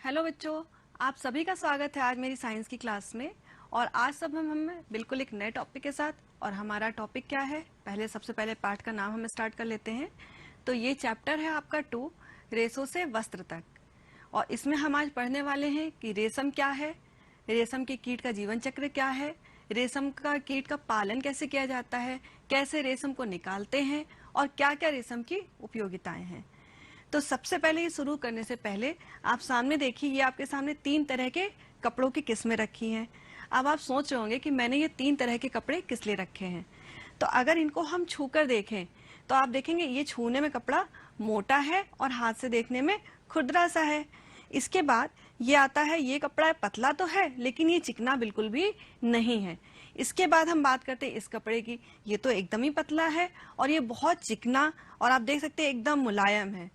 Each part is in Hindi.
हेलो बच्चों, आप सभी का स्वागत है आज मेरी साइंस की क्लास में। और आज सब हम बिल्कुल एक नए टॉपिक के साथ। और हमारा टॉपिक क्या है, सबसे पहले पार्ट का नाम हम स्टार्ट कर लेते हैं। तो ये चैप्टर है आपका 2, रेशों से वस्त्र तक। और इसमें हम आज पढ़ने वाले हैं कि रेशम क्या है, रेशम के कीट का जीवन चक्र क्या है, रेशम का कीट का पालन कैसे किया जाता है, कैसे रेशम को निकालते हैं और क्या क्या रेशम की उपयोगिताएं हैं। तो सबसे पहले ये शुरू करने से पहले आप सामने देखिए, ये आपके सामने 3 तरह के कपड़ों की किस्में रखी हैं। अब आप सोच रहे होंगे कि मैंने ये 3 तरह के कपड़े किस लिए रखे हैं। तो अगर इनको हम छूकर देखें तो आप देखेंगे ये छूने में कपड़ा मोटा है और हाथ से देखने में खुरदरा सा है। इसके बाद ये आता है, ये कपड़ा पतला तो है लेकिन ये चिकना बिल्कुल भी नहीं है। इसके बाद हम बात करते हैं इस कपड़े की, ये तो एकदम ही पतला है और ये बहुत चिकना और आप देख सकते हैं एकदम मुलायम है।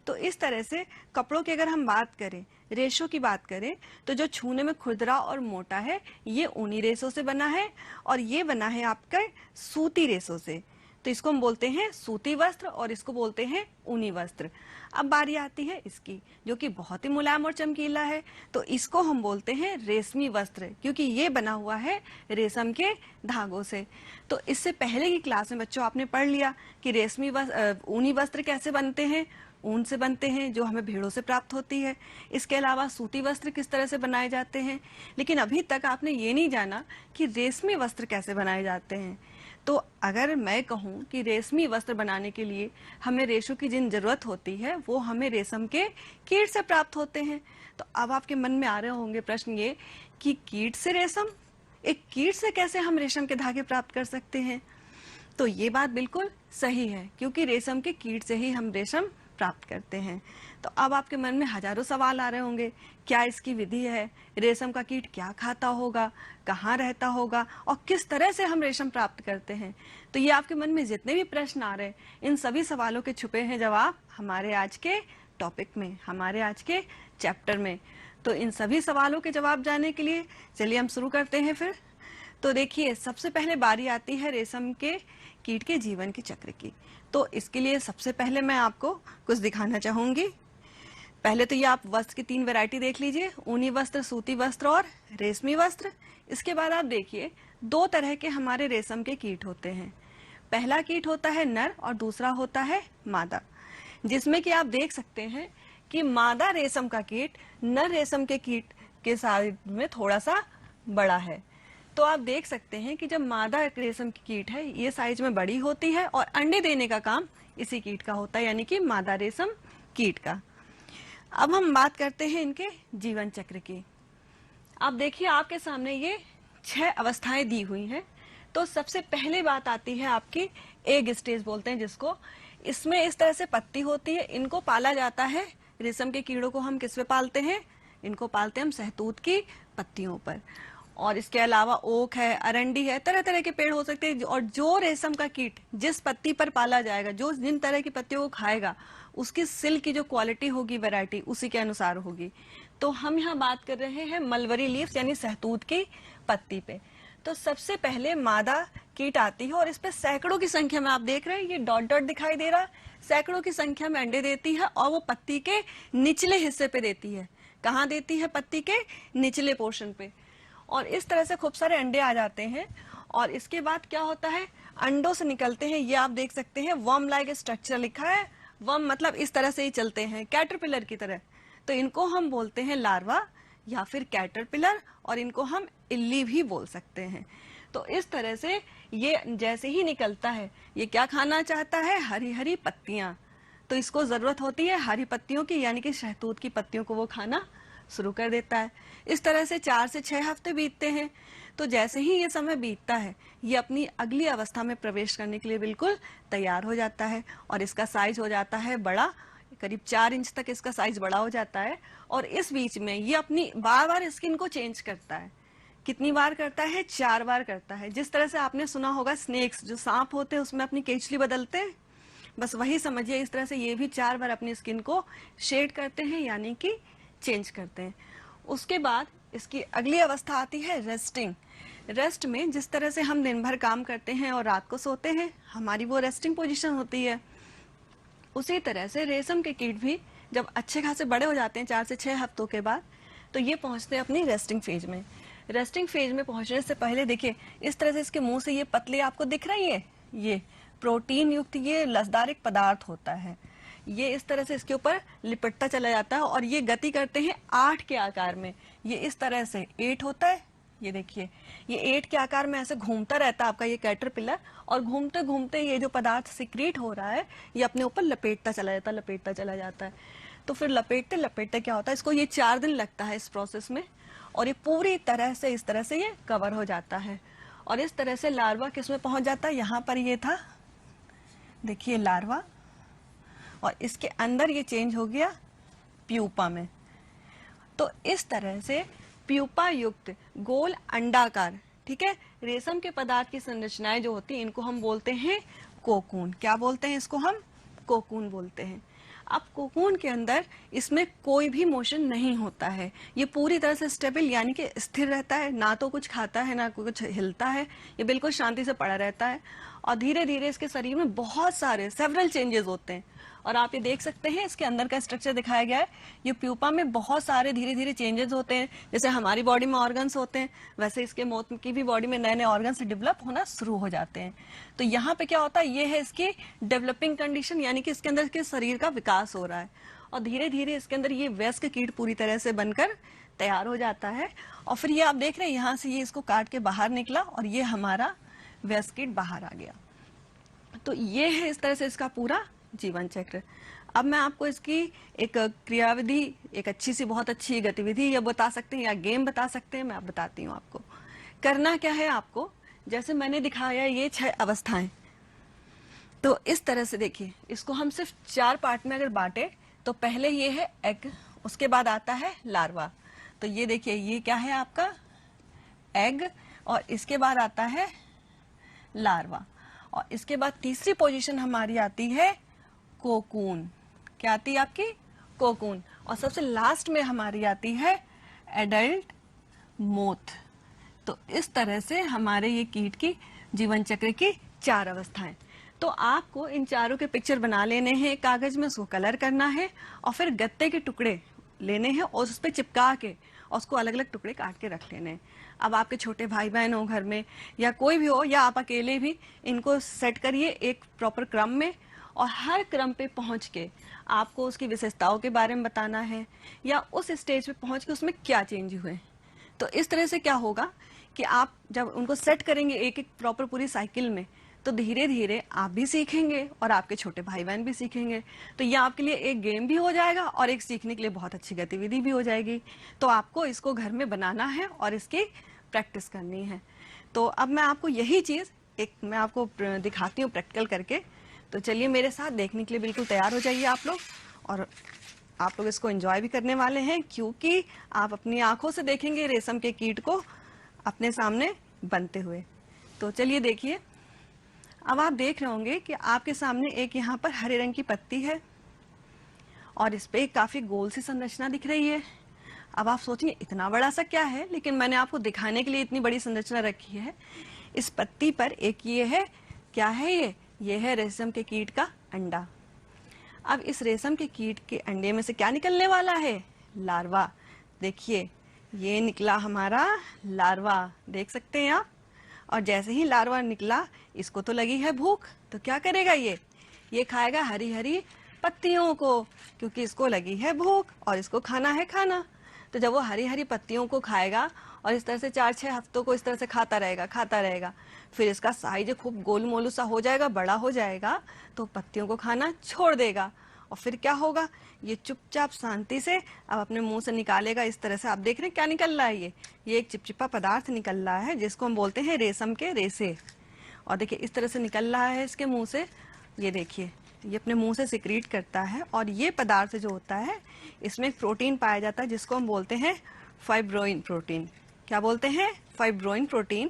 तो इस तरह से कपड़ों की अगर हम बात करें, रेशों की बात करें, तो जो छूने में खुरदरा और मोटा है ये ऊनी रेशों से बना है और ये बना है आपका सूती रेशों से। तो इसको हम बोलते हैं सूती वस्त्र और इसको बोलते हैं ऊनी वस्त्र। अब बारी आती है इसकी, जो कि बहुत ही मुलायम और चमकीला है, तो इसको हम बोलते हैं रेशमी वस्त्र, क्योंकि ये बना हुआ है रेशम के धागों से। तो इससे पहले की क्लास में बच्चों आपने पढ़ लिया कि ऊनी वस्त्र कैसे बनते हैं, ऊन से बनते हैं जो हमें भेड़ों से प्राप्त होती है। इसके अलावा सूती वस्त्र किस तरह से बनाए जाते हैं, लेकिन अभी तक आपने ये नहीं जाना कि रेशमी वस्त्र कैसे बनाए जाते हैं। तो अगर मैं कहूँ कि रेशमी वस्त्र बनाने के लिए हमें रेशों की जिन जरूरत होती है वो हमें रेशम के कीट से प्राप्त होते हैं। तो अब आपके मन में आ रहे होंगे प्रश्न ये कि कीट से रेशम, एक कीट से कैसे हम रेशम के धागे प्राप्त कर सकते हैं। तो ये बात बिल्कुल सही है, क्योंकि रेशम के कीट से ही हम रेशम प्राप्त करते हैं। तो अब आपके मन में हजारों सवाल आ रहे होंगे, क्या इसकी विधि है, रेशम का कीट क्या खाता होगा, कहाँ रहता होगा और किस तरह से हम रेशम प्राप्त करते हैं। तो ये आपके मन में जितने भी प्रश्न आ रहे हैं, इन सभी सवालों के छुपे हैं जवाब हमारे आज के टॉपिक में, हमारे आज के चैप्टर में। तो इन सभी सवालों के जवाब जानने के लिए चलिए हम शुरू करते हैं फिर। तो देखिए, सबसे पहले बारी आती है रेशम के कीट के जीवन के चक्र की। तो इसके लिए सबसे पहले मैं आपको कुछ दिखाना चाहूंगी। पहले तो ये आप वस्त्र की 3 वैरायटी देख लीजिए, ऊनी वस्त्र, सूती वस्त्र और रेशमी वस्त्र। इसके बाद आप देखिए 2 तरह के हमारे रेशम के कीट होते हैं। पहला कीट होता है नर और दूसरा होता है मादा, जिसमें कि आप देख सकते हैं कि मादा रेशम का कीट नर रेशम के कीट के साइज में थोड़ा सा बड़ा है। तो आप देख सकते हैं कि जब मादा रेशम की कीट है ये साइज में बड़ी होती है और अंडे देने का काम इसी कीट का होता है, यानी कि मादा रेशम कीट का। अब हम बात करते हैं इनके जीवन चक्र की। आप देखिए आपके सामने ये 6 अवस्थाएं दी हुई हैं। तो सबसे पहले बात आती है आपकी एग स्टेज बोलते हैं जिसको। इसमें इस तरह से पत्ती होती है, इनको पाला जाता है। रेशम के कीड़ों को हम किस पे पालते हैं, इनको पालते हैं हम सहतूत की पत्तियों पर। और इसके अलावा ओक है, अरंडी है, तरह तरह के पेड़ हो सकते हैं। और जो रेशम का कीट जिस पत्ती पर पाला जाएगा, जो जिन तरह की पत्तियों को खाएगा, उसकी सिल्क की जो क्वालिटी होगी, वैरायटी उसी के अनुसार होगी। तो हम यहाँ बात कर रहे हैं मलबरी लीव्स यानी सहतूत की पत्ती पे। तो सबसे पहले मादा कीट आती है और इस पे सैकड़ों की संख्या में आप देख रहे हैं, ये डॉट डॉट दिखाई दे रहा है, सैकड़ों की संख्या में अंडे देती है और वो पत्ती के निचले हिस्से पे देती है। कहाँ देती है, पत्ती के निचले पोर्शन पे। और इस तरह से खूब सारे अंडे आ जाते हैं। और इसके बाद क्या होता है, अंडों से निकलते हैं, ये आप देख सकते हैं वर्म लाइक स्ट्रक्चर लिखा है। वर्म मतलब इस तरह से ही चलते हैं, कैटरपिलर की तरह। तो इनको हम बोलते हैं लार्वा या फिर कैटरपिलर, और इनको हम इल्ली भी बोल सकते हैं। तो इस तरह से ये जैसे ही निकलता है, ये क्या खाना चाहता है, हरी हरी पत्तियां। तो इसको जरूरत होती है हरी पत्तियों की, यानी कि शहतूत की पत्तियों को वो खाना शुरू कर देता है। इस तरह से 4 से 6 हफ्ते बीतते हैं। तो जैसे ही ये समय बीतता है, ये अपनी अगली अवस्था में प्रवेश करने के लिए बिल्कुल तैयार हो जाता है और इसका साइज हो जाता है बड़ा, करीब 4 इंच तक इसका साइज बड़ा हो जाता है। और इस बीच में ये अपनी बार बार स्किन को चेंज करता है। कितनी बार करता है, 4 बार करता है। जिस तरह से आपने सुना होगा स्नेक्स, जो सांप होते हैं उसमें अपनी केचली बदलते हैं, बस वही समझिए। इस तरह से ये भी 4 बार अपनी स्किन को शेड करते हैं, यानी कि चेंज करते हैं। उसके बाद इसकी अगली अवस्था आती है रेस्टिंग। रेस्ट में जिस तरह से हम दिन भर काम करते हैं और रात को सोते हैं, हमारी वो रेस्टिंग पोजीशन होती है। उसी तरह से रेशम के कीट भी जब अच्छे खासे बड़े हो जाते हैं 4 से 6 हफ्तों के बाद, तो ये पहुंचते हैं अपनी रेस्टिंग फेज में। रेस्टिंग फेज में पहुंचने से पहले देखिए इस तरह से इसके मुंह से ये पतली आपको दिख रही है, ये प्रोटीन युक्त ये लसदार एक पदार्थ होता है, ये इस तरह से इसके ऊपर लिपटता चला जाता है और ये गति करते हैं 8 के आकार में। ये इस तरह से 8 होता है, ये देखिए ये 8 के आकार में ऐसे घूमता रहता है आपका ये कैटरपिलर, और घूमते घूमते ये जो पदार्थ सिक्रीट हो रहा है ये अपने ऊपर लपेटता चला जाता है। तो फिर लपेटते लपेटते क्या होता है, इसको ये 4 दिन लगता है इस प्रोसेस में, और ये पूरी तरह से इस तरह से ये कवर हो जाता है। और इस तरह से लार्वा किस में पहुंच जाता है, यहाँ पर ये था देखिए लार्वा, और इसके अंदर ये चेंज हो गया प्यूपा में। तो इस तरह से प्यूपा युक्त गोल अंडाकार, ठीक है, रेशम के पदार्थ की संरचनाएं जो होती हैं इनको हम बोलते हैं कोकून। क्या बोलते हैं इसको, हम कोकून बोलते हैं। अब कोकून के अंदर इसमें कोई भी मोशन नहीं होता है, ये पूरी तरह से स्टेबल यानी कि स्थिर रहता है, ना तो कुछ खाता है ना कुछ हिलता है, ये बिल्कुल शांति से पड़ा रहता है। और धीरे धीरे इसके शरीर में बहुत सारे सेवरल चेंजेस होते हैं, और आप ये देख सकते हैं इसके अंदर का स्ट्रक्चर दिखाया गया है। ये प्यूपा में बहुत सारे धीरे धीरे चेंजेस होते हैं, जैसे हमारी बॉडी में ऑर्गन्स होते हैं वैसे इसके मौत की भी बॉडी में नए नए ऑर्गन्स डेवलप होना शुरू हो जाते हैं। तो यहाँ पे क्या होता है, ये है इसकी डेवलपिंग कंडीशन, यानी कि इसके अंदर के शरीर का विकास हो रहा है, और धीरे धीरे इसके अंदर ये वयस्क कीट पूरी तरह से बनकर तैयार हो जाता है। और फिर ये आप देख रहे हैं यहाँ से ये इसको काट के बाहर निकला और ये हमारा वयस्क कीट बाहर आ गया। तो ये है इस तरह से इसका पूरा जीवन चक्र। अब मैं आपको इसकी एक क्रियाविधि, एक अच्छी सी बहुत अच्छी गतिविधि या बता सकते हैं या गेम बता सकते हैं, मैं आप बताती हूँ आपको। करना क्या है आपको, जैसे मैंने दिखाया ये 6 अवस्थाएं, तो इस तरह से देखिए इसको हम सिर्फ 4 पार्ट में अगर बांटे तो पहले ये है एग, उसके बाद आता है लार्वा। तो ये देखिए ये क्या है आपका एग, और इसके बाद आता है लार्वा, और इसके बाद तीसरी पोजीशन हमारी आती है कोकून। क्या आती है आपकी कोकून, और सबसे लास्ट में हमारी आती है एडल्ट मोथ। तो इस तरह से हमारे ये कीट की जीवन चक्र की 4 अवस्थाएं। तो आपको इन चारों के पिक्चर बना लेने हैं कागज में, उसको कलर करना है और फिर गत्ते के टुकड़े लेने हैं और उस पर चिपका के और उसको अलग अलग टुकड़े काट के रख लेने हैं। अब आपके छोटे भाई बहन हो घर में या कोई भी हो या आप अकेले भी, इनको सेट करिए एक प्रॉपर क्रम में, और हर क्रम पे पहुंच के आपको उसकी विशेषताओं के बारे में बताना है या उस स्टेज पे पहुंच के उसमें क्या चेंज हुए। तो इस तरह से क्या होगा कि आप जब उनको सेट करेंगे एक एक प्रॉपर पूरी साइकिल में, तो धीरे धीरे आप भी सीखेंगे और आपके छोटे भाई बहन भी सीखेंगे। तो ये आपके लिए एक गेम भी हो जाएगा और एक सीखने के लिए बहुत अच्छी गतिविधि भी हो जाएगी। तो आपको इसको घर में बनाना है और इसकी प्रैक्टिस करनी है। तो अब मैं आपको यही चीज़ मैं आपको दिखाती हूँ प्रैक्टिकल करके। तो चलिए मेरे साथ देखने के लिए बिल्कुल तैयार हो जाइए आप लोग, और आप लोग इसको एंजॉय भी करने वाले हैं क्योंकि आप अपनी आंखों से देखेंगे रेशम के कीट को अपने सामने बनते हुए। तो चलिए देखिए, अब आप देख रहे होंगे कि आपके सामने एक यहाँ पर हरे रंग की पत्ती है और इस पे काफी गोल सी संरचना दिख रही है। अब आप सोचेंगे इतना बड़ा सा क्या है, लेकिन मैंने आपको दिखाने के लिए इतनी बड़ी संरचना रखी है। इस पत्ती पर एक ये है, क्या है ये है रेशम के कीट का अंडा। अब इस रेशम के कीट के अंडे में से क्या निकलने वाला है, लार्वा। देखिए ये निकला हमारा लार्वा, देख सकते हैं आप। और जैसे ही लार्वा निकला, इसको तो लगी है भूख, तो क्या करेगा ये खाएगा हरी हरी पत्तियों को, क्योंकि इसको लगी है भूख और इसको खाना है खाना। तो जब वो हरी हरी पत्तियों को खाएगा और इस तरह से 4-6 हफ्तों को इस तरह से खाता रहेगा, फिर इसका साइज खूब गोल मोलू सा हो जाएगा, बड़ा हो जाएगा, तो पत्तियों को खाना छोड़ देगा। और फिर क्या होगा, ये चुपचाप शांति से अब अपने मुंह से निकालेगा। इस तरह से आप देख रहे हैं क्या निकल रहा है, ये एक चिपचिपा पदार्थ निकल रहा है जिसको हम बोलते हैं रेशम के रेशे। और देखिए इस तरह से निकल रहा है इसके मुंह से, ये देखिए ये अपने मुंह से सिक्रीट करता है। और ये पदार्थ जो होता है इसमें एक प्रोटीन पाया जाता है जिसको हम बोलते हैं फाइब्रोइन प्रोटीन। क्या बोलते हैं, फाइब्रोइन प्रोटीन,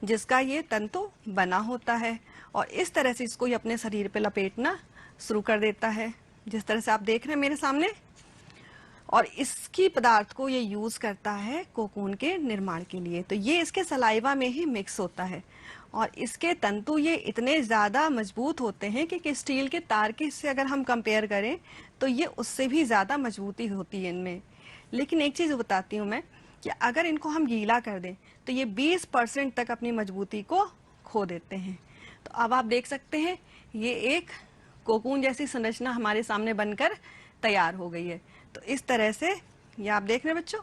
जिसका ये तंतु बना होता है। और इस तरह से इसको ये अपने शरीर पे लपेटना शुरू कर देता है, जिस तरह से आप देख रहे हैं मेरे सामने। और इसकी पदार्थ को ये यूज करता है कोकून के निर्माण के लिए। तो ये इसके सलाइवा में ही मिक्स होता है और इसके तंतु ये इतने ज़्यादा मजबूत होते हैं कि स्टील के तार के से अगर हम कंपेयर करें तो ये उससे भी ज़्यादा मजबूती होती है इनमें। लेकिन एक चीज़ बताती हूँ मैं कि अगर इनको हम गीला कर दें तो ये 20% तक अपनी मजबूती को खो देते हैं। तो अब आप देख सकते हैं ये एक कोकून जैसी संरचना हमारे सामने बनकर तैयार हो गई है। तो इस तरह से ये आप देख रहे हैं बच्चों,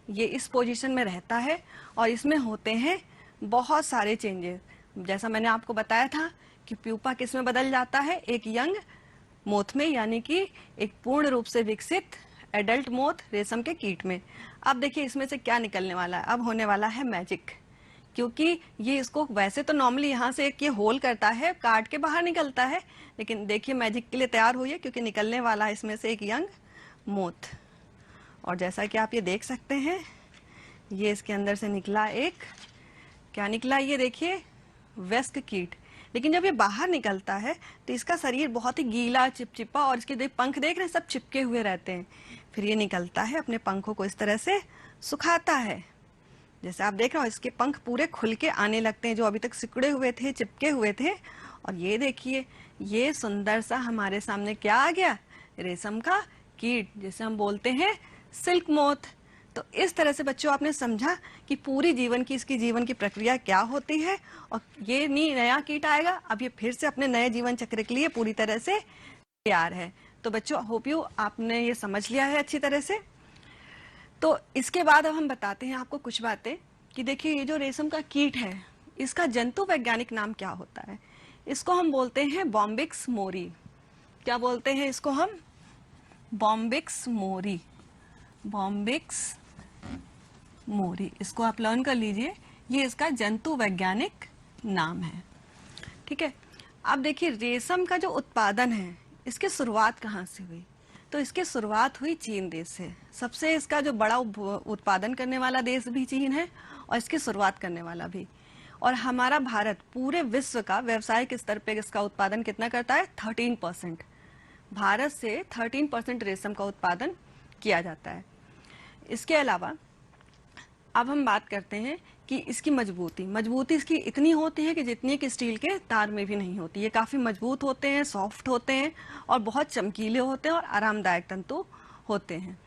ये इस पोजीशन में रहता है और इसमें होते हैं बहुत सारे चेंजेस। जैसा मैंने आपको बताया था कि प्यूपा किस में बदल जाता है, एक यंग मोथ में, यानी कि एक पूर्ण रूप से विकसित एडल्ट मोथ रेशम के कीट में। अब देखिए इसमें से क्या निकलने वाला है, अब होने वाला है मैजिक, क्योंकि ये इसको वैसे तो नॉर्मली यहाँ से एक ये होल करता है, काट के बाहर निकलता है, लेकिन देखिए मैजिक के लिए तैयार हुई है क्योंकि निकलने वाला है इसमें से एक यंग मोथ। और जैसा कि आप ये देख सकते हैं ये इसके अंदर से निकला एक, क्या निकला ये देखिए, वयस्क कीट। लेकिन जब ये बाहर निकलता है तो इसका शरीर बहुत ही गीला चिपचिपा और इसके पंख देख रहे हैं सब चिपके हुए रहते हैं। फिर ये निकलता है, अपने पंखों को इस तरह से सुखाता है, जैसे आप देख रहे हो इसके पंख पूरे खुल के आने लगते हैं जो अभी तक सिकुड़े हुए थे, चिपके हुए थे। और ये देखिए ये सुंदर सा हमारे सामने क्या आ गया, रेशम का कीट, जिसे हम बोलते हैं सिल्क मोथ। तो इस तरह से बच्चों आपने समझा कि पूरी जीवन की इसकी जीवन की प्रक्रिया क्या होती है, और ये नहीं नया कीट आएगा, अब ये फिर से अपने नए जीवन चक्र के लिए पूरी तरह से तैयार है। तो बच्चों होप यू आपने ये समझ लिया है अच्छी तरह से। तो इसके बाद अब हम बताते हैं आपको कुछ बातें कि देखिए ये जो रेशम का कीट है इसका जंतु वैज्ञानिक नाम क्या होता है। इसको हम बोलते हैं बॉम्बिक्स मोरी। क्या बोलते हैं इसको हम? बॉम्बिक्स मोरी, बॉम्बिक्स मोरी, इसको आप लर्न कर लीजिए, ये इसका जंतु वैज्ञानिक नाम है। ठीक है, अब देखिए रेशम का जो उत्पादन है इसकी शुरुआत कहाँ से हुई? तो इसकी शुरुआत हुई चीन देश से। सबसे इसका जो बड़ा उत्पादन करने वाला देश भी चीन है और इसकी शुरुआत करने वाला भी। और हमारा भारत पूरे विश्व का व्यावसायिक स्तर पे इसका उत्पादन कितना करता है? 13%। भारत से 13% रेशम का उत्पादन किया जाता है। इसके अलावा अब हम बात करते हैं कि इसकी मजबूती इसकी इतनी होती है कि जितनी कि स्टील के तार में भी नहीं होती। ये काफ़ी मजबूत होते हैं, सॉफ्ट होते हैं और बहुत चमकीले होते हैं और आरामदायक तंतु होते हैं।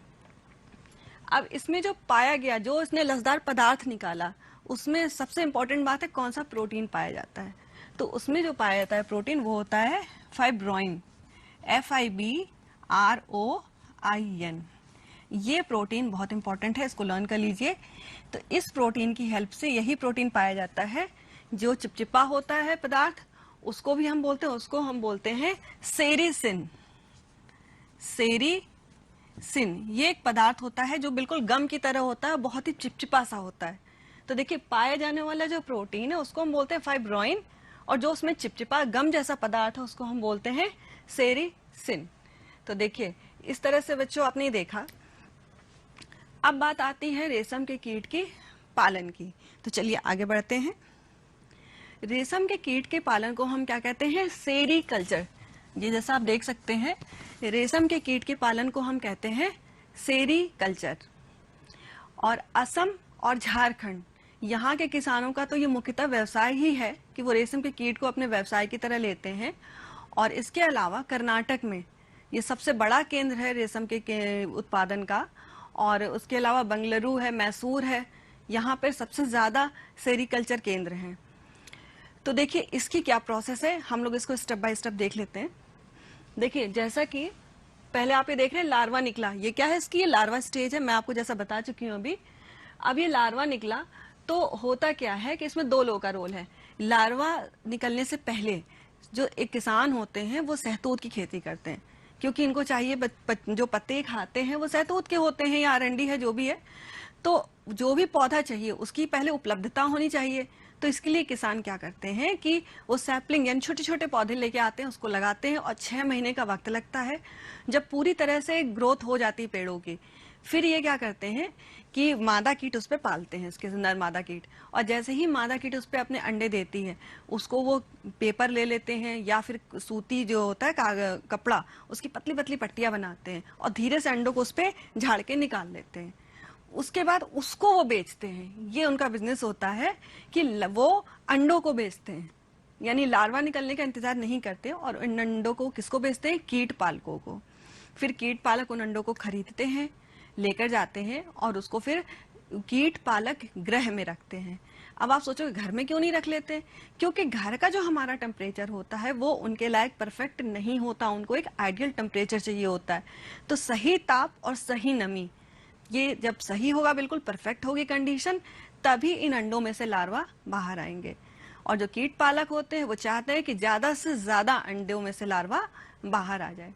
अब इसमें जो पाया गया, जो इसने लसदार पदार्थ निकाला, उसमें सबसे इम्पोर्टेंट बात है कौन सा प्रोटीन पाया जाता है। तो उसमें जो पाया जाता है प्रोटीन वो होता है फाइब्रोइन, FIBROIN। ये प्रोटीन बहुत इंपॉर्टेंट है, इसको लर्न कर लीजिए। तो इस प्रोटीन की हेल्प से यही प्रोटीन पाया जाता है जो चिपचिपा होता है पदार्थ, उसको भी हम बोलते हैं, उसको हम बोलते हैं सेरीसिन। सेरीसिन ये एक पदार्थ होता है जो बिल्कुल गम की तरह होता है, बहुत ही चिपचिपा सा होता है। तो देखिए पाया जाने वाला जो प्रोटीन है उसको हम बोलते हैं फाइब्रोइन, और जो उसमें चिपचिपा गम जैसा पदार्थ है उसको हम बोलते हैं सेरीसिन। तो देखिए इस तरह से बच्चों आपने देखा। अब बात आती है रेशम के कीट के पालन की। तो चलिए आगे बढ़ते हैं। रेशम के कीट के पालन को हम क्या कहते हैं? सेरीकल्चर। ये जैसा आप देख सकते हैं रेशम के कीट के पालन को हम कहते हैं सेरीकल्चर। और असम और झारखंड यहाँ के किसानों का तो ये मुख्यतः व्यवसाय ही है कि वो रेशम के कीट को अपने व्यवसाय की तरह लेते हैं। और इसके अलावा कर्नाटक में ये सबसे बड़ा केंद्र है रेशम के उत्पादन का। और उसके अलावा बंगलुरु है, मैसूर है, यहाँ पर सबसे ज़्यादा सेरीकल्चर केंद्र हैं। तो देखिए इसकी क्या प्रोसेस है, हम लोग इसको स्टेप बाय स्टेप देख लेते हैं। देखिए जैसा कि पहले आप ये देख रहे हैं लार्वा निकला, ये क्या है इसकी? ये लार्वा स्टेज है, मैं आपको जैसा बता चुकी हूँ अभी। अब ये लार्वा निकला तो होता क्या है कि इसमें दो लोगों का रोल है। लार्वा निकलने से पहले जो एक किसान होते हैं वो सहतूत की खेती करते हैं, क्योंकि इनको चाहिए जो पत्ते खाते हैं वो सहतूत के होते हैं या अरंडी है जो भी है। तो जो भी पौधा चाहिए उसकी पहले उपलब्धता होनी चाहिए। तो इसके लिए किसान क्या करते हैं कि वो सैपलिंग यानी छोटे छोटे पौधे लेके आते हैं, उसको लगाते हैं और 6 महीने का वक्त लगता है। जब पूरी तरह से ग्रोथ हो जाती है पेड़ों की, फिर ये क्या करते हैं कि मादा कीट उस पर पालते हैं, इसके नर मादा कीट। और जैसे ही मादा कीट उस पर अपने अंडे देती है, उसको वो पेपर ले लेते हैं या फिर सूती जो होता है कपड़ा, उसकी पतली पतली पट्टियां बनाते हैं और धीरे से अंडों को उस पर झाड़ के निकाल लेते हैं। उसके बाद उसको वो बेचते हैं। ये उनका बिजनेस होता है कि वो अंडों को बेचते हैं, यानी लार्वा निकलने का इंतजार नहीं करते और इन अंडों को किसको बेचते हैं? कीट पालकों को। फिर कीट पालक उन अंडों को खरीदते हैं, लेकर जाते हैं और उसको फिर कीट पालक गृह में रखते हैं। अब आप सोचोगे घर में क्यों नहीं रख लेते? क्योंकि घर का जो हमारा टेम्परेचर होता है वो उनके लायक परफेक्ट नहीं होता, उनको एक आइडियल टेम्परेचर चाहिए होता है। तो सही ताप और सही नमी, ये जब सही होगा, बिल्कुल परफेक्ट होगी कंडीशन, तभी इन अंडों में से लार्वा बाहर आएंगे। और जो कीट पालक होते हैं वो चाहते हैं कि ज्यादा से ज्यादा अंडों में से लार्वा बाहर आ जाए।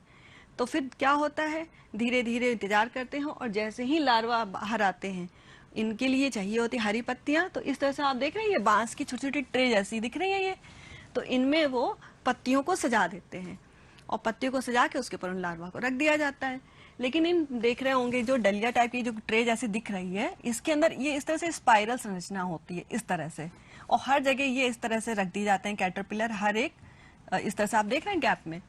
तो फिर क्या होता है, धीरे धीरे इंतजार करते हैं और जैसे ही लार्वा बाहर आते हैं, इनके लिए चाहिए होती हरी पत्तियां। तो इस तरह से आप देख रहे हैं ये बांस की छोटी छोटी ट्रे जैसी दिख रही है ये, तो इनमें वो पत्तियों को सजा देते हैं और पत्तियों को सजा के उसके ऊपर उन लार्वा को रख दिया जाता है। लेकिन इन देख रहे होंगे जो डलिया टाइप की जो ट्रे जैसी दिख रही है, इसके अंदर ये इस तरह से स्पाइरल संरचना होती है इस तरह से, और हर जगह ये इस तरह से रख दिए जाते हैं कैटरपिलर, हर एक इस तरह से आप देख रहे हैं गैप में।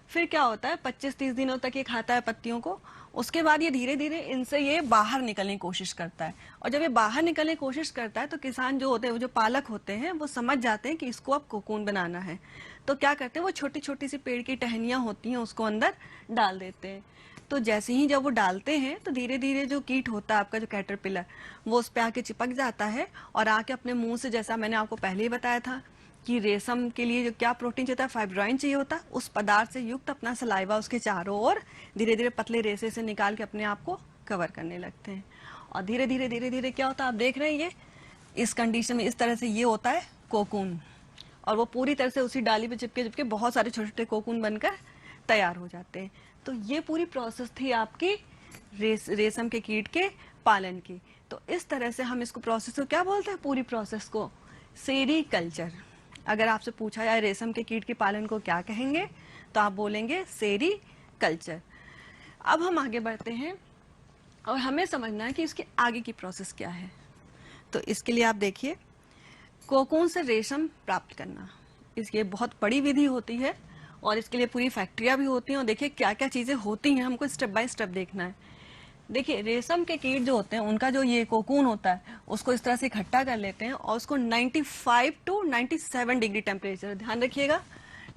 फिर क्या होता है, 25-30 दिनों तक ये खाता है पत्तियों को। उसके बाद ये धीरे धीरे इनसे ये बाहर निकलने की कोशिश करता है, और जब ये बाहर निकलने की कोशिश करता है तो किसान जो होते हैं, वो जो पालक होते हैं, वो समझ जाते हैं कि इसको अब कोकून बनाना है। तो क्या करते हैं, वो छोटी छोटी सी पेड़ की टहनियां होती हैं उसको अंदर डाल देते हैं। तो जैसे ही जब वो डालते हैं तो धीरे धीरे जो कीट होता है आपका, जो कैटरपिलर, वो उस पे आके चिपक जाता है और आके अपने मुंह से, जैसा मैंने आपको पहले ही बताया था कि रेशम के लिए जो क्या प्रोटीन चाहिए होता है, फाइब्रोइन चाहिए होता है, उस पदार्थ से युक्त अपना सलाइवा उसके चारों ओर धीरे धीरे पतले रेशे से निकाल के अपने आप को कवर करने लगते हैं। और धीरे धीरे क्या होता है, आप देख रहे हैं ये इस कंडीशन में इस तरह से ये होता है कोकून, और वो पूरी तरह से उसी डाली पे चिपके चिपके बहुत सारे छोटे छोटे कोकून बनकर तैयार हो जाते हैं। तो ये पूरी प्रोसेस थी आपकी रेशम के कीट के पालन की। तो इस तरह से हम इसको प्रोसेस को क्या बोलते हैं, पूरी प्रोसेस को सेरीकल्चर। अगर आपसे पूछा जाए रेशम के कीट के पालन को क्या कहेंगे, तो आप बोलेंगे सेरीकल्चर। अब हम आगे बढ़ते हैं और हमें समझना है कि इसके आगे की प्रोसेस क्या है। तो इसके लिए आप देखिए, कोकून से रेशम प्राप्त करना, इसकी बहुत बड़ी विधि होती है और इसके लिए पूरी फैक्ट्रियां भी होती हैं। और देखिए क्या क्या चीजें होती हैं, हमको स्टेप बाय स्टेप देखना है। देखिए रेशम के कीट जो होते हैं, उनका जो ये कोकून होता है, उसको इस तरह से इकट्ठा कर लेते हैं और उसको 95 to 97 डिग्री टेम्परेचर, ध्यान रखिएगा,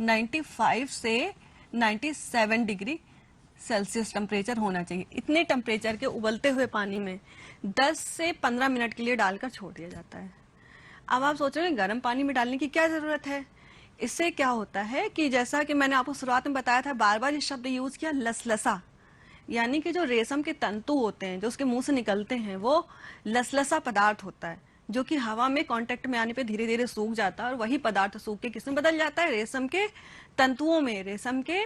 95 से 97 डिग्री सेल्सियस टेम्परेचर होना चाहिए। इतने टेम्परेचर के उबलते हुए पानी में 10 से 15 मिनट के लिए डालकर छोड़ दिया जाता है। अब आप सोच रहे हैं गर्म पानी में डालने की क्या जरूरत है? इससे क्या होता है कि जैसा कि मैंने आपको शुरुआत में बताया था, बार बार ये शब्द यूज किया, लसलसा, यानी कि जो रेशम के तंतु होते हैं जो उसके मुंह से निकलते हैं, वो लसलसा पदार्थ होता है जो कि हवा में कांटेक्ट में आने पे धीरे धीरे सूख जाता है, और वही पदार्थ सूख के किसमें बदल जाता है, रेशम के तंतुओं में, रेशम के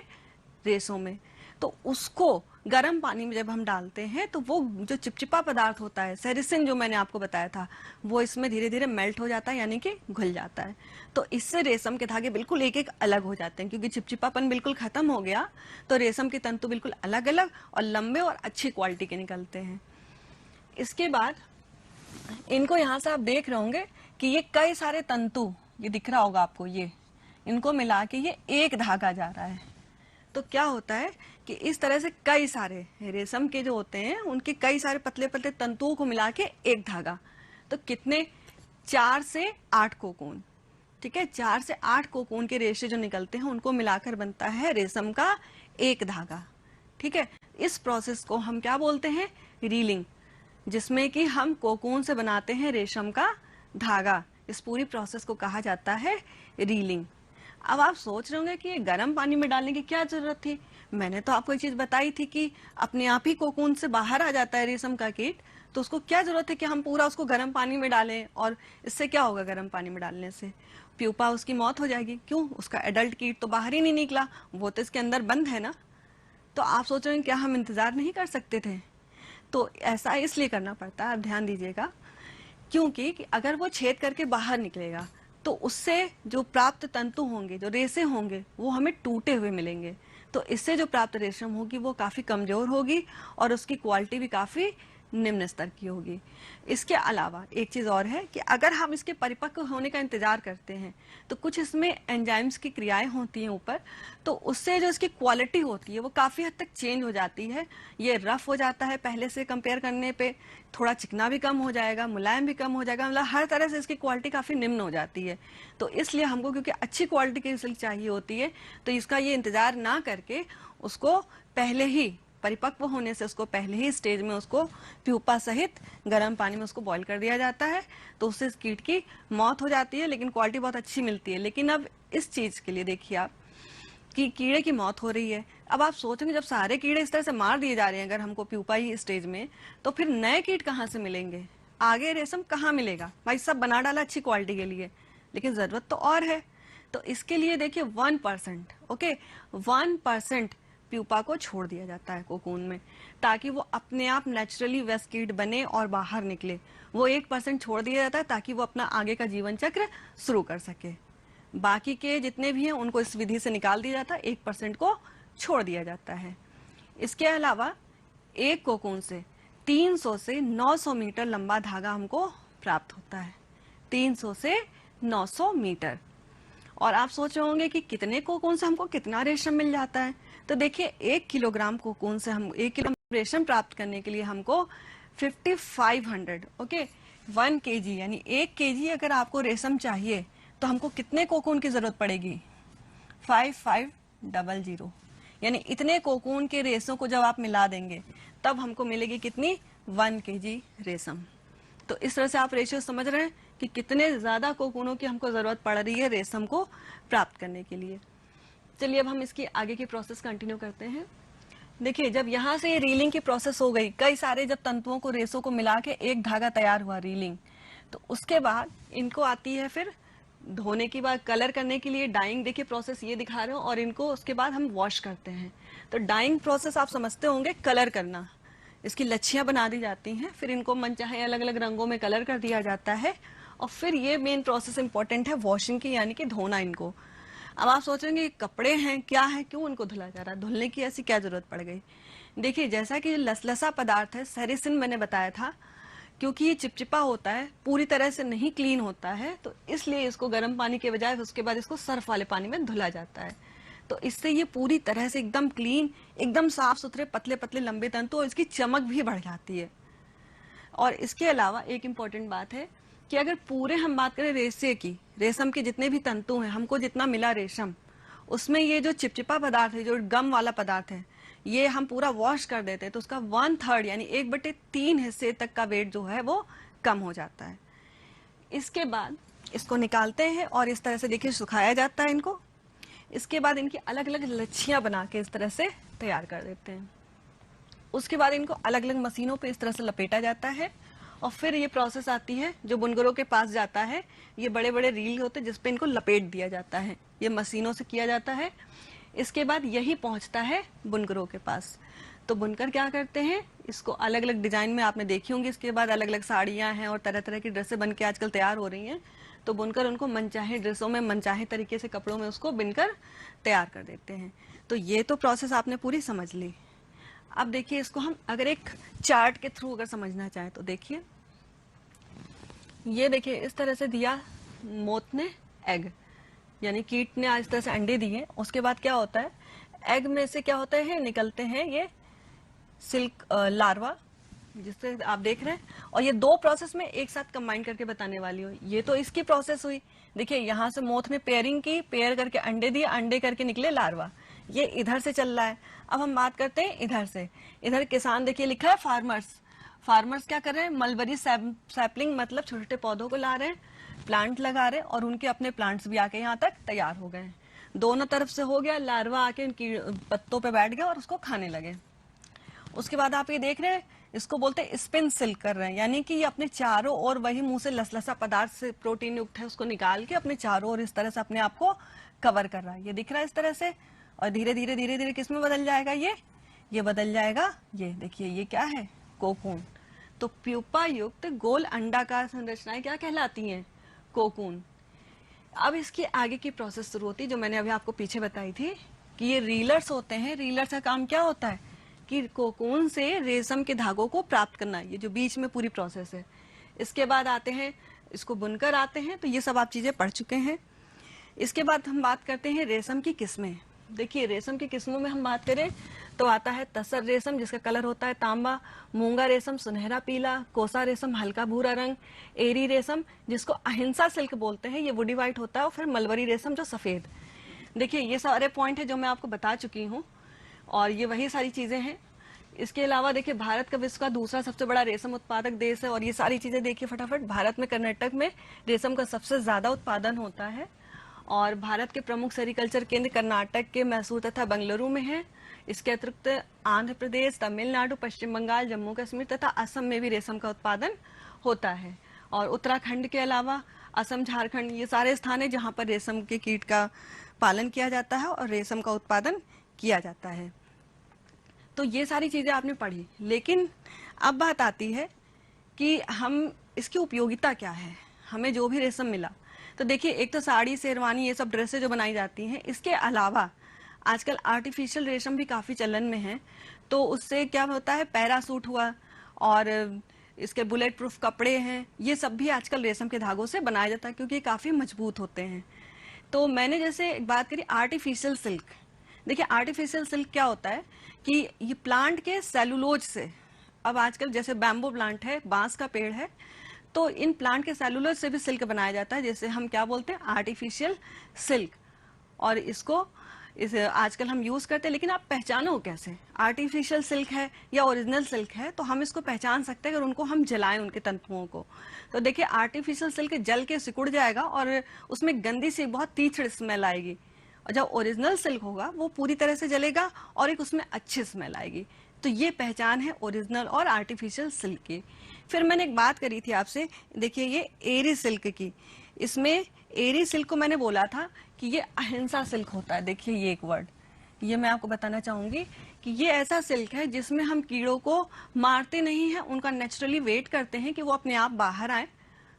रेशों में। तो उसको गर्म पानी में जब हम डालते हैं तो वो जो चिपचिपा पदार्थ होता है, सेरिसिन जो मैंने आपको बताया था, वो इसमें धीरे धीरे मेल्ट हो जाता है, यानी कि घुल जाता है। तो इससे रेशम के धागे बिल्कुल एक एक अलग हो जाते हैं, क्योंकि चिपचिपापन बिल्कुल खत्म हो गया तो रेशम के तंतु बिल्कुल अलग अलग और लंबे और अच्छी क्वालिटी के निकलते हैं। इसके बाद इनको यहाँ से आप देख रहे होंगे कि ये कई सारे तंतु, ये दिख रहा होगा आपको, ये इनको मिला के ये एक धागा जा रहा है। तो क्या होता है कि इस तरह से कई सारे रेशम के जो होते हैं उनके कई सारे पतले पतले तंतुओं को मिला के एक धागा, तो कितने, 4 से 8 कोकून, ठीक है, 4 से 8 कोकून के रेशे जो निकलते हैं उनको मिलाकर बनता है रेशम का एक धागा। ठीक है, इस प्रोसेस को हम क्या बोलते हैं, रीलिंग, जिसमें कि हम कोकून से बनाते हैं रेशम का धागा। इस पूरी प्रोसेस को कहा जाता है रीलिंग। अब आप सोच रहे होंगे कि ये गर्म पानी में डालने की क्या जरूरत थी? मैंने तो आपको एक चीज बताई थी कि अपने आप ही कोकून से बाहर आ जाता है रेशम का कीट, तो उसको क्या जरूरत है कि हम पूरा उसको गर्म पानी में डालें? और इससे क्या होगा, गर्म पानी में डालने से प्यूपा उसकी मौत हो जाएगी। क्यों? उसका एडल्ट कीट तो बाहर ही नहीं निकला, वो तो इसके अंदर बंद है ना। तो आप सोच रहे हैं क्या हम इंतजार नहीं कर सकते थे? तो ऐसा इसलिए करना पड़ता है, आप ध्यान दीजिएगा, क्योंकि अगर वो छेद करके बाहर निकलेगा तो उससे जो प्राप्त तंतु होंगे, जो रेशे होंगे, वो हमें टूटे हुए मिलेंगे। तो इससे जो प्राप्त रेशम होगी वो काफी कमजोर होगी और उसकी क्वालिटी भी काफी निम्न स्तर की होगी। इसके अलावा एक चीज और है कि अगर हम इसके परिपक्व होने का इंतजार करते हैं तो कुछ इसमें एंजाइम्स की क्रियाएं होती हैं ऊपर, तो उससे जो इसकी क्वालिटी होती है वो काफी हद तक चेंज हो जाती है। ये रफ हो जाता है पहले से कंपेयर करने पे, थोड़ा चिकना भी कम हो जाएगा, मुलायम भी कम हो जाएगा, मतलब हर तरह से इसकी क्वालिटी काफी निम्न हो जाती है। तो इसलिए हमको क्योंकि अच्छी क्वालिटी की सिल्क चाहिए होती है, तो इसका ये इंतजार ना करके उसको पहले ही परिपक्व होने से उसको पहले ही स्टेज में उसको प्यूपा सहित गर्म पानी में उसको बॉईल कर दिया जाता है, तो उससे इस कीट की मौत हो जाती है, लेकिन क्वालिटी बहुत अच्छी मिलती है। लेकिन अब इस चीज के लिए देखिए आप कि कीड़े की मौत हो रही है। अब आप सोचेंगे जब सारे कीड़े इस तरह से मार दिए जा रहे हैं अगर हमको प्यूपा ही स्टेज में, तो फिर नए कीट कहाँ से मिलेंगे, आगे रेशम कहाँ मिलेगा? भाई सब बना डाला अच्छी क्वालिटी के लिए, लेकिन जरूरत तो और है। तो इसके लिए देखिए 1%, ओके, 1% प्यूपा को छोड़ दिया जाता है कोकून में, ताकि वो अपने आप नेचुरली वेस्कीड बने और बाहर निकले। वो 1% छोड़ दिया जाता है ताकि वो अपना आगे का जीवन चक्र शुरू कर सके। बाकी के जितने भी हैं उनको इस विधि से निकाल दिया जाता है, 1% को छोड़ दिया जाता है। इसके अलावा एक कोकून से 300 से 900 मीटर लंबा धागा हमको प्राप्त होता है, 300 से 900 मीटर। और आप सोच रहे होंगे कि कितने कोकून से हमको कितना रेशम मिल जाता है। तो देखिए 1 किलोग्राम कोकून से हम 1 किलोग्राम रेशम प्राप्त करने के लिए हमको 5500, ओके, 1 केजी यानी 1 केजी अगर आपको रेशम चाहिए तो हमको कितने कोकून की जरूरत पड़ेगी? 5500, यानी इतने कोकून के रेशों को जब आप मिला देंगे तब हमको मिलेगी कितनी? 1 केजी रेशम। तो इस तरह से आप रेशियो समझ रहे हैं कि कितने ज्यादा कोकूनों की हमको जरूरत पड़ रही है रेशम को प्राप्त करने के लिए। चलिए अब हम इसकी आगे की प्रोसेस कंटिन्यू करते हैं। देखिए जब यहाँ से ये रीलिंग की प्रोसेस हो गई, कई सारे जब तंतुओं को रेशों को मिला के एक धागा तैयार हुआ रीलिंग, तो उसके बाद इनको आती है फिर धोने के बाद कलर करने के लिए डाइंग। देखिए प्रोसेस ये दिखा रहे हो, और इनको उसके बाद हम वॉश करते हैं। तो डाइंग प्रोसेस आप समझते होंगे, कलर करना, इसकी लच्छियां बना दी जाती हैं, फिर इनको मनचाहे अलग अलग रंगों में कलर कर दिया जाता है, और फिर ये मेन प्रोसेस इंपॉर्टेंट है वॉशिंग की, यानी कि धोना इनको। अब आप सोचेंगे कपड़े हैं क्या है, क्यों उनको धुला जा रहा है, धुलने की ऐसी क्या जरूरत पड़ गई? देखिए जैसा कि लसलसा पदार्थ है, सेरिसिन मैंने बताया था, क्योंकि ये चिपचिपा होता है, पूरी तरह से नहीं क्लीन होता है, तो इसलिए इसको गर्म पानी के बजाय उसके बाद इसको सर्फ वाले पानी में धुला जाता है। तो इससे ये पूरी तरह से एकदम क्लीन, एकदम साफ सुथरे, पतले पतले लंबे तंतु, और इसकी चमक भी बढ़ जाती है। और इसके अलावा एक इम्पॉर्टेंट बात है कि अगर पूरे हम बात करें रेशे की, रेशम के जितने भी तंतु हैं, हमको जितना मिला रेशम, उसमें ये जो चिपचिपा पदार्थ है, जो गम वाला पदार्थ है, ये हम पूरा वॉश कर देते हैं तो उसका 1/3 यानी 1/3 हिस्से तक का वेट जो है वो कम हो जाता है। इसके बाद इसको निकालते हैं और इस तरह से देखिए सुखाया जाता है इनको। इसके बाद इनकी अलग अलग लच्छियां बना के इस तरह से तैयार कर देते हैं। उसके बाद इनको अलग अलग मशीनों पे इस तरह से लपेटा जाता है, और फिर ये प्रोसेस आती है जो बुनकरों के पास जाता है। ये बड़े बड़े रील होते हैं जिसपे इनको लपेट दिया जाता है, ये मशीनों से किया जाता है। इसके बाद यही पहुंचता है बुनकरों के पास। तो बुनकर क्या करते हैं, इसको अलग अलग डिजाइन में आपने देखी होंगी, इसके बाद अलग अलग साड़ियां हैं और तरह तरह की ड्रेसें बन के आजकल तैयार हो रही हैं। तो बुनकर उनको मनचाहे ड्रेसों में, मनचाहे तरीके से कपड़ों में उसको बिनकर तैयार कर देते हैं। तो ये तो प्रोसेस आपने पूरी समझ ली। अब देखिए इसको हम अगर एक चार्ट के थ्रू अगर समझना चाहें तो देखिए, ये देखिए इस तरह से दिया मोथ ने एग, यानी कीट ने इस तरह से अंडे दिए। उसके बाद क्या होता है, एग में से क्या होता है, निकलते हैं ये सिल्क लार्वा, जिससे आप देख रहे हैं। और ये दो प्रोसेस में एक साथ कंबाइन करके बताने वाली हूँ। ये तो इसकी प्रोसेस हुई, देखिए यहाँ से मोथ ने पेयरिंग की, पेयर करके अंडे दिए, अंडे करके निकले लार्वा, ये इधर से चल रहा है। अब हम बात करते हैं इधर से। इधर किसान देखिए लिखा है फार्मर्स, फार्मर्स क्या कर रहे हैं, मलबरी सैपलिंग मतलब छोटे छोटे पौधों को ला रहे हैं, प्लांट लगा रहे हैं, और उनके अपने प्लांट्स भी आके यहाँ तक तैयार हो गए। दोनों तरफ से हो गया, लार्वा आके उनकी पत्तों पे बैठ गया और उसको खाने लगे। उसके बाद आप ये देख रहे हैं, इसको बोलते हैं स्पिन सिल्क कर रहे हैं, यानी कि ये अपने चारों ओर वही मुंह से लसलसा पदार्थ से प्रोटीन युक्त है उसको निकाल के अपने चारों ओर इस तरह से अपने आप को कवर कर रहा है। ये दिख रहा है इस तरह से, और धीरे धीरे धीरे धीरे किस में बदल जाएगा, ये बदल जाएगा, ये देखिए ये क्या है, कोकून। तो प्यूपा युक्त गोल अंडाकार संरचनाएं क्या कहलाती हैं, कोकून। अब इसकी आगे की प्रोसेस शुरू होती है जो मैंने अभी आपको पीछे बताई थी कि ये रीलर्स होते हैं। रीलर्स का काम क्या होता है कि कोकून से रेशम के धागों को प्राप्त करना, ये जो बीच में पूरी प्रोसेस है। इसके बाद आते हैं, इसको बुनकर आते हैं, तो ये सब आप चीजें पढ़ चुके हैं। इसके बाद हम बात करते हैं रेशम की किस्में। देखिए रेशम की किस्मों में हम बात करें तो आता है तसर रेशम जिसका कलर होता है तांबा, मूंगा रेशम सुनहरा पीला, कोसा रेशम हल्का भूरा रंग, एरी रेशम जिसको अहिंसा सिल्क बोलते हैं, ये वुडी व्हाइट होता है, और फिर मलबरी रेशम जो सफेद। देखिए ये सारे पॉइंट है जो मैं आपको बता चुकी हूँ, और ये वही सारी चीजें हैं। इसके अलावा देखिए भारत का विश्व का दूसरा सबसे बड़ा रेशम उत्पादक देश है, और ये सारी चीजें देखिए फटाफट। भारत में कर्नाटक में रेशम का सबसे ज्यादा उत्पादन होता है, और भारत के प्रमुख सेरिकल्चर केंद्र कर्नाटक के मैसूर तथा बंगलुरु में है। इसके अतिरिक्त आंध्र प्रदेश, तमिलनाडु, पश्चिम बंगाल, जम्मू कश्मीर तथा असम में भी रेशम का उत्पादन होता है। और उत्तराखंड के अलावा असम, झारखंड, ये सारे स्थान है जहाँ पर रेशम के कीट का पालन किया जाता है और रेशम का उत्पादन किया जाता है। तो ये सारी चीजें आपने पढ़ी, लेकिन अब बात आती है कि हम इसकी उपयोगिता क्या है, हमें जो भी रेशम मिला। तो देखिए एक तो साड़ी, शेरवानी, ये सब ड्रेसें जो बनाई जाती हैं, इसके अलावा आजकल आर्टिफिशियल रेशम भी काफी चलन में है। तो उससे क्या होता है, पैरासूट हुआ, और इसके बुलेट प्रूफ कपड़े हैं, ये सब भी आजकल रेशम के धागों से बनाया जाता है क्योंकि ये काफी मजबूत होते हैं। तो मैंने जैसे बात करी आर्टिफिशियल सिल्क। देखिए आर्टिफिशियल सिल्क क्या होता है कि ये प्लांट के सेलुलोज से, अब आजकल जैसे बैम्बू प्लांट है, बांस का पेड़ है, तो इन प्लांट के सेलुलोज से भी सिल्क बनाया जाता है, जैसे हम क्या बोलते हैं आर्टिफिशियल सिल्क। और इसको आजकल हम यूज करते हैं, लेकिन आप पहचानो कैसे आर्टिफिशियल सिल्क है या ओरिजिनल सिल्क है। तो हम इसको पहचान सकते हैं अगर उनको हम जलाएं, उनके तंतुओं को। तो देखिए आर्टिफिशियल सिल्क जल के सिकुड़ जाएगा और उसमें गंदी सी बहुत तीखी स्मेल आएगी, और जब ओरिजिनल सिल्क होगा वो पूरी तरह से जलेगा और एक उसमें अच्छी स्मेल आएगी। तो ये पहचान है ओरिजिनल और आर्टिफिशियल सिल्क की। फिर मैंने एक बात करी थी आपसे, देखिए ये एरी सिल्क की। इसमें एरी सिल्क को मैंने बोला था कि ये अहिंसा सिल्क होता है। देखिए ये एक वर्ड, ये मैं आपको बताना चाहूंगी कि ये ऐसा सिल्क है जिसमें हम कीड़ों को मारते नहीं हैं, उनका नेचुरली वेट करते हैं कि वो अपने आप बाहर आए।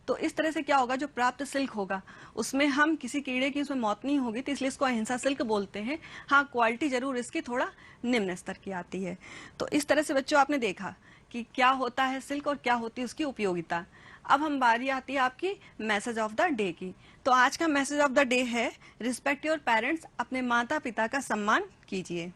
तो इस तरह से क्या होगा, जो प्राप्त सिल्क होगा उसमें हम किसी कीड़े की उसमें मौत नहीं होगी, तो इसलिए इसको अहिंसा सिल्क बोलते हैं। हाँ, क्वालिटी जरूर इसकी थोड़ा निम्न स्तर की आती है। तो इस तरह से बच्चों आपने देखा कि क्या होता है सिल्क और क्या होती है उसकी उपयोगिता। अब हम बारी आती है आपकी मैसेज ऑफ द डे की। तो आज का मैसेज ऑफ द डे है रिस्पेक्ट योर पेरेंट्स, अपने माता पिता का सम्मान कीजिए।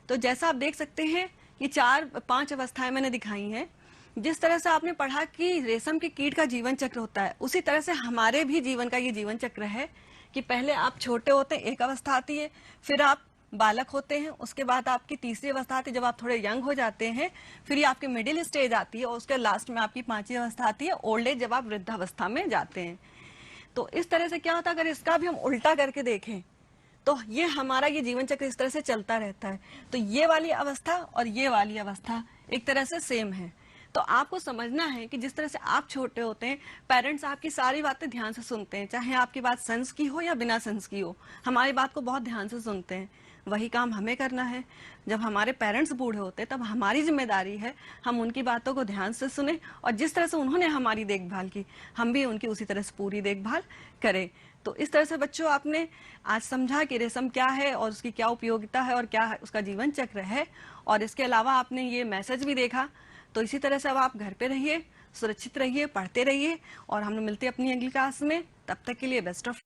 तो जैसा आप देख सकते हैं ये 4-5 अवस्थाएं मैंने दिखाई हैं। जिस तरह से आपने पढ़ा कि रेशम के कीट का जीवन चक्र होता है, उसी तरह से हमारे भी जीवन का ये जीवन चक्र है कि पहले आप छोटे होते हैं, एक अवस्था आती है, फिर आप बालक होते हैं, उसके बाद आपकी तीसरी अवस्था आती है जब आप थोड़े यंग हो जाते हैं, फिर ये आपकी मिडिल स्टेज आती है, और उसके लास्ट में आपकी 5वीं अवस्था आती है ओल्ड एज, जब आप वृद्धावस्था में जाते हैं। तो इस तरह से क्या होता है, अगर इसका भी हम उल्टा करके देखें तो ये हमारा ये जीवन चक्र इस तरह से चलता रहता है। तो ये वाली अवस्था और ये वाली अवस्था एक तरह से सेम है। तो आपको समझना है कि जिस तरह से आप छोटे होते हैं, पेरेंट्स आपकी सारी बातें ध्यान से सुनते हैं, चाहे आपकी बात सेंस की हो या बिना सेंस की हो, हमारी बात को बहुत ध्यान से सुनते हैं। वही काम हमें करना है। जब हमारे पेरेंट्स बूढ़े होते हैं तब हमारी जिम्मेदारी है हम उनकी बातों को ध्यान से सुने, और जिस तरह से उन्होंने हमारी देखभाल की हम भी उनकी उसी तरह से पूरी देखभाल करें। तो इस तरह से बच्चों आपने आज समझा कि रेशम क्या है और उसकी क्या उपयोगिता है और क्या उसका जीवन चक्र है, और इसके अलावा आपने ये मैसेज भी देखा। तो इसी तरह से अब आप घर पे रहिए, सुरक्षित रहिए, पढ़ते रहिए, और हम लोग मिलते हैं अपनी अगली क्लास में। तब तक के लिए बेस्ट ऑफ